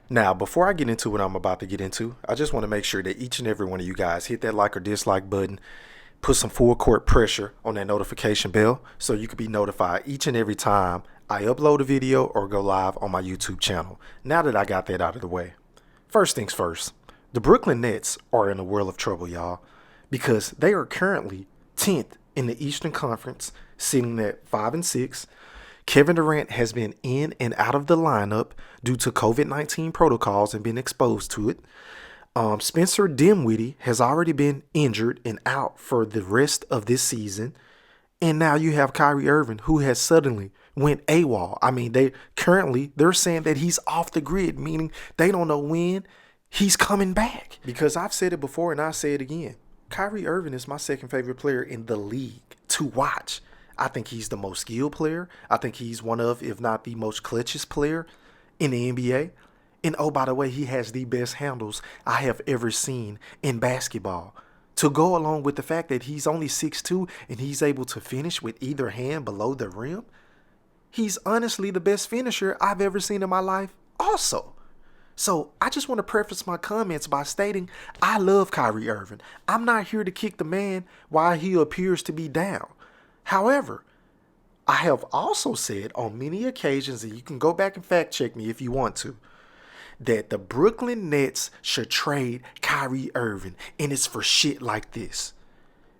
Now, before I get into what I'm about to get into, I just want to make sure that each and every one of you guys hit that like or dislike button, put some full court pressure on that notification bell so you can be notified each and every time I upload a video or go live on my YouTube channel. Now that I got that out of the way. First things first, the Brooklyn Nets are in a world of trouble, y'all, because they are currently 10th in the Eastern Conference, sitting at 5-6. Kevin Durant has been in and out of the lineup due to COVID-19 protocols and been exposed to it. Spencer Dinwiddie has already been injured and out for the rest of this season. And now you have Kyrie Irving, who has suddenly went AWOL. I mean, they're saying that he's off the grid, meaning they don't know when he's coming back. Because I've said it before and I'll say it again. Kyrie Irving is my second favorite player in the league to watch. I think he's the most skilled player. I think he's one of, if not the most clutchest player in the NBA. And oh, by the way, he has the best handles I have ever seen in basketball. To go along with the fact that he's only 6'2" and he's able to finish with either hand below the rim, he's honestly the best finisher I've ever seen in my life also. So I just want to preface my comments by stating I love Kyrie Irving. I'm not here to kick the man while he appears to be down. However, I have also said on many occasions, and you can go back and fact check me if you want to, that the Brooklyn Nets should trade Kyrie Irving, and it's for shit like this.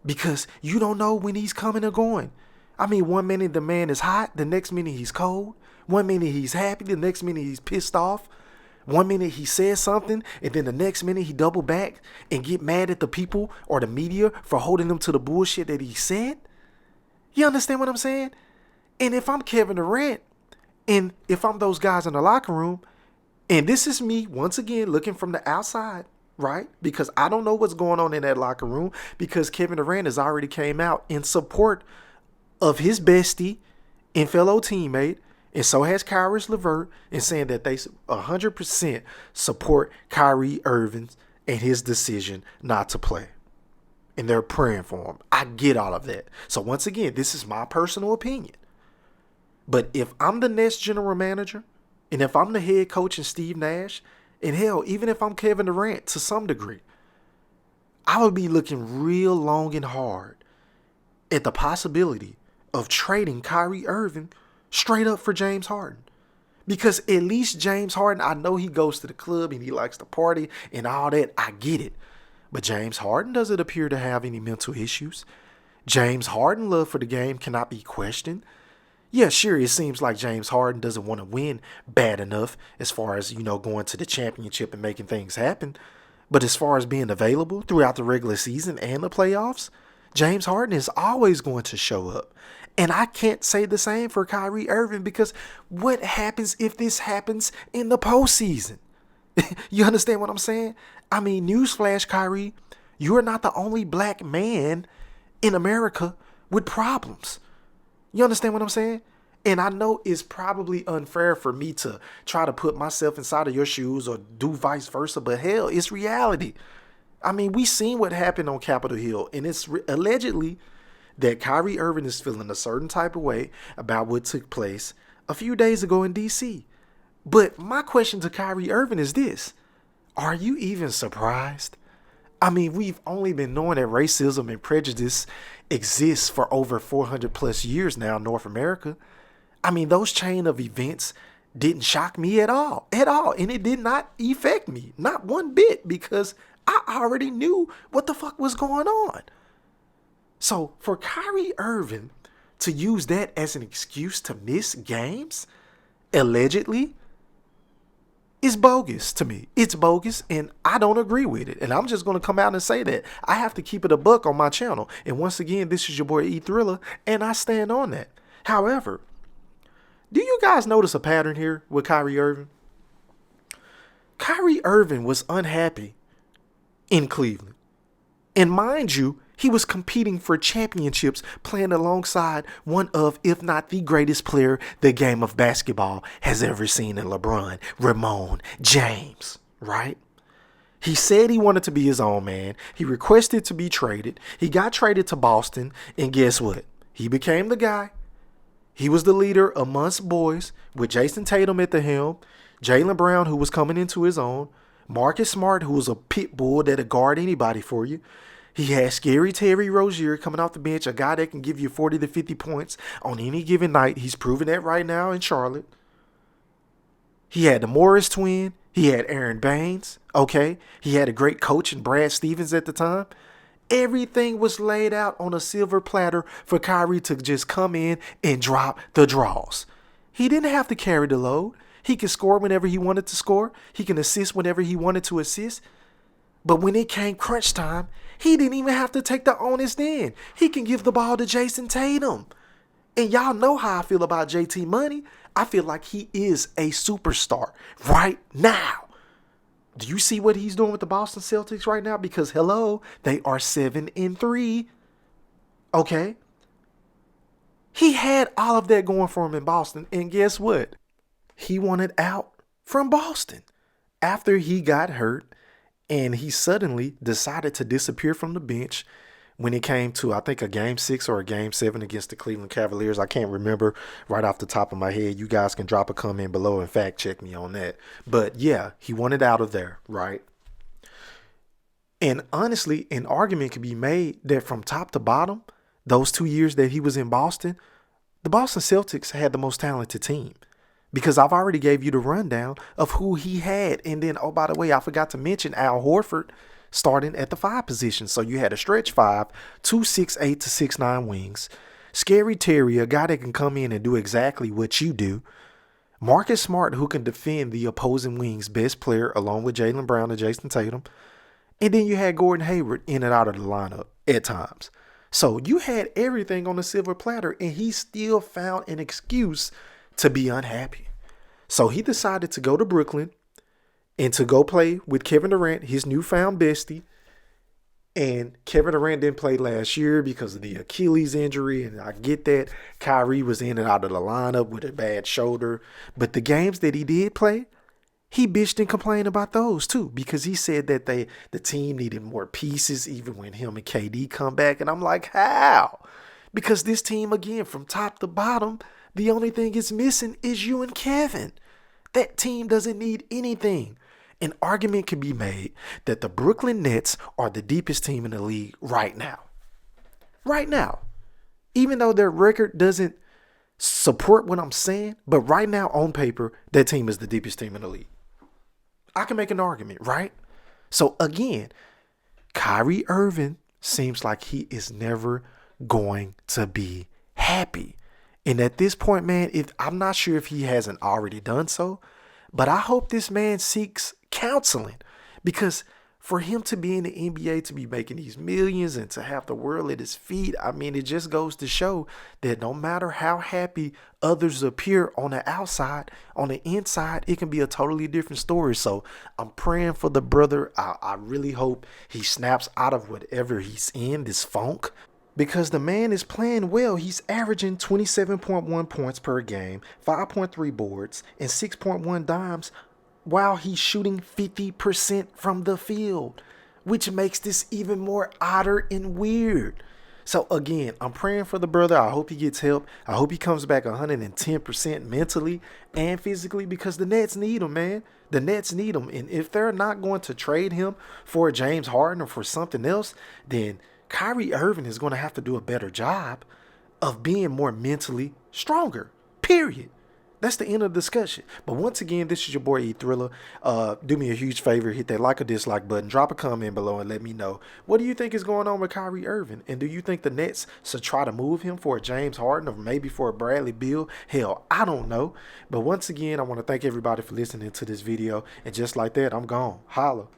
Because you don't know when he's coming or going. I mean, one minute the man is hot, the next minute he's cold. One minute he's happy, the next minute he's pissed off. One minute he says something, and then the next minute he double back and get mad at the people or the media for holding him to the bullshit that he said. You understand what I'm saying? And if I'm Kevin Durant, and if I'm those guys in the locker room, and this is me, once again, looking from the outside, right? Because I don't know what's going on in that locker room, because Kevin Durant has already came out in support of his bestie and fellow teammate, and so has Kyrie Irving, and saying that they 100% support Kyrie Irving and his decision not to play. And they're praying for him. I get all of that. So once again, this is my personal opinion. But if I'm the Nets general manager, and if I'm the head coach and Steve Nash, and hell, even if I'm Kevin Durant to some degree, I would be looking real long and hard at the possibility of trading Kyrie Irving straight up for James Harden. Because at least James Harden, I know he goes to the club and he likes to party and all that. I get it. But James Harden doesn't appear to have any mental issues. James Harden's love for the game cannot be questioned. Yeah, sure, it seems like James Harden doesn't want to win bad enough as far as, going to the championship and making things happen. But as far as being available throughout the regular season and the playoffs, James Harden is always going to show up. And I can't say the same for Kyrie Irving, because what happens if this happens in the postseason? You understand what I'm saying? I mean, newsflash, Kyrie, you are not the only black man in America with problems. You understand what I'm saying? And I know it's probably unfair for me to try to put myself inside of your shoes or do vice versa, but hell, it's reality. I mean, we seen what happened on Capitol Hill, and it's allegedly that Kyrie Irving is feeling a certain type of way about what took place a few days ago in D.C. But my question to Kyrie Irving is this. Are you even surprised? I mean, we've only been knowing that racism and prejudice exists for over 400 plus years now in North America. I mean, those chain of events didn't shock me at all. And it did not affect me, not one bit, because I already knew what the fuck was going on. So for Kyrie Irving to use that as an excuse to miss games, allegedly, is bogus to me. It's bogus, and I don't agree with it. And I'm just going to come out and say that. I have to keep it a buck on my channel. And once again, this is your boy E Thriller, and I stand on that. However, do you guys notice a pattern here with Kyrie Irving? Kyrie Irving was unhappy in Cleveland. And mind you, he was competing for championships, playing alongside one of, if not the greatest player the game of basketball has ever seen in LeBron, Ramon James, right? He said he wanted to be his own man. He requested to be traded. He got traded to Boston, and guess what? He became the guy. He was the leader amongst boys with Jason Tatum at the helm. Jaylen Brown, who was coming into his own. Marcus Smart, who was a pit bull that'll guard anybody for you. He had Scary Terry Rozier coming off the bench, a guy that can give you 40 to 50 points on any given night. He's proving that right now in Charlotte. He had the Morris twin. He had Aaron Baines. Okay. He had a great coach in Brad Stevens at the time. Everything was laid out on a silver platter for Kyrie to just come in and drop the draws. He didn't have to carry the load. He could score whenever he wanted to score. He can assist whenever he wanted to assist. But when it came crunch time, he didn't even have to take the onus then. He can give the ball to Jason Tatum. And y'all know how I feel about JT Money. I feel like he is a superstar right now. Do you see what he's doing with the Boston Celtics right now? Because, hello, they are 7-3. Okay? He had all of that going for him in Boston. And guess what? He wanted out from Boston after he got hurt. And he suddenly decided to disappear from the bench when it came to, I think, a Game 6 or a Game 7 against the Cleveland Cavaliers. I can't remember right off the top of my head. You guys can drop a comment below and fact check me on that. But yeah, he wanted out of there, right? And honestly, an argument could be made that from top to bottom, those 2 years that he was in Boston, the Boston Celtics had the most talented team. Because I've already gave you the rundown of who he had. And then, oh, by the way, I forgot to mention Al Horford starting at the 5 position. So you had a stretch 5, 2 6'8" to 6'9" wings. Scary Terry, a guy that can come in and do exactly what you do. Marcus Smart, who can defend the opposing wing's best player, along with Jaylen Brown and Jason Tatum. And then you had Gordon Hayward in and out of the lineup at times. So you had everything on the silver platter, and he still found an excuse to be unhappy. So he decided to go to Brooklyn and to go play with Kevin Durant, his newfound bestie. And Kevin Durant didn't play last year because of the Achilles injury. And I get that. Kyrie was in and out of the lineup with a bad shoulder. But the games that he did play, he bitched and complained about those too. Because he said that the team needed more pieces even when him and KD come back. And I'm like, how? Because this team, again, from top to bottom, the only thing it's missing is you and Kevin. That team doesn't need anything. An argument can be made that the Brooklyn Nets are the deepest team in the league right now. Right now. Even though their record doesn't support what I'm saying, but right now on paper, that team is the deepest team in the league. I can make an argument, right? So again, Kyrie Irving seems like he is never going to be happy. And at this point, man, I'm not sure if he hasn't already done so, but I hope this man seeks counseling, because for him to be in the NBA, to be making these millions and to have the world at his feet, I mean, it just goes to show that no matter how happy others appear on the outside, on the inside, it can be a totally different story. So I'm praying for the brother. I really hope he snaps out of whatever he's in, this funk. Because the man is playing well. He's averaging 27.1 points per game, 5.3 boards, and 6.1 dimes while he's shooting 50% from the field, which makes this even more odder and weird. So again, I'm praying for the brother. I hope he gets help. I hope he comes back 110% mentally and physically, because the Nets need him, man. The Nets need him. And if they're not going to trade him for James Harden or for something else, then Kyrie Irving is going to have to do a better job of being more mentally stronger, period. That's the end of the discussion. But once again, this is your boy E Thriller. Do me a huge favor, hit that like or dislike button, drop a comment below and let me know, what do you think is going on with Kyrie Irving? And do you think the Nets should try to move him for a James Harden or maybe for a Bradley Beal? Hell, I don't know. But once again, I want to thank everybody for listening to this video. And just like that, I'm gone. Holla.